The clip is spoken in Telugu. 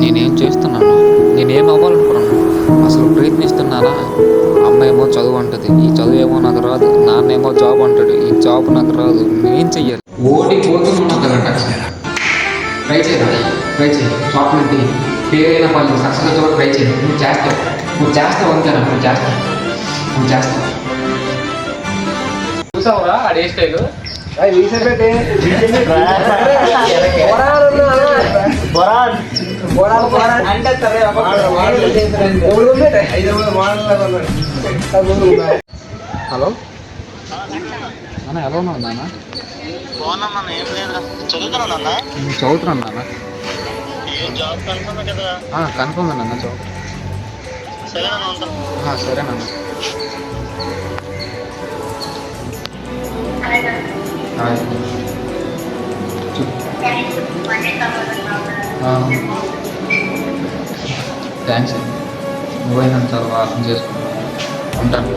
నేనేం చేస్తున్నాను, నేనేం అవ్వాలనుకున్నాను, అసలు ప్రయత్నిస్తున్నానా? అమ్మ ఏమో చదువు అంటది, ఈ చదువు ఏమో నాకు రాదు. నాన్నేమో జాబ్ అంటాడు, ఈ జాబ్ నాకు రాదు. నేనేం చెయ్యాలి? ఓడిపోతున్నావు కదట. ట్రై చేయరా, ట్రై చేయి. చాక్లెట్ ఫెయిల్ అయిన వాళ్ళు సక్సెస్ వచ్చే కూడా ట్రై చేయి. నువ్వు చేస్తావు అంతేనా? నువ్వు చేస్తావు. చూసావురా ఆ డే స్టైల్? హలో అన్న, ఎలా ఉన్నావు నాన్న? చదువుతున్నాను నాన్న. కన్ఫర్మ్ నాన్న జాబ్. సరే నాన్న. థ్యాంక్స్. నువ్వైనా చాలా అర్థం చేసుకున్నావు. ఉంటాను.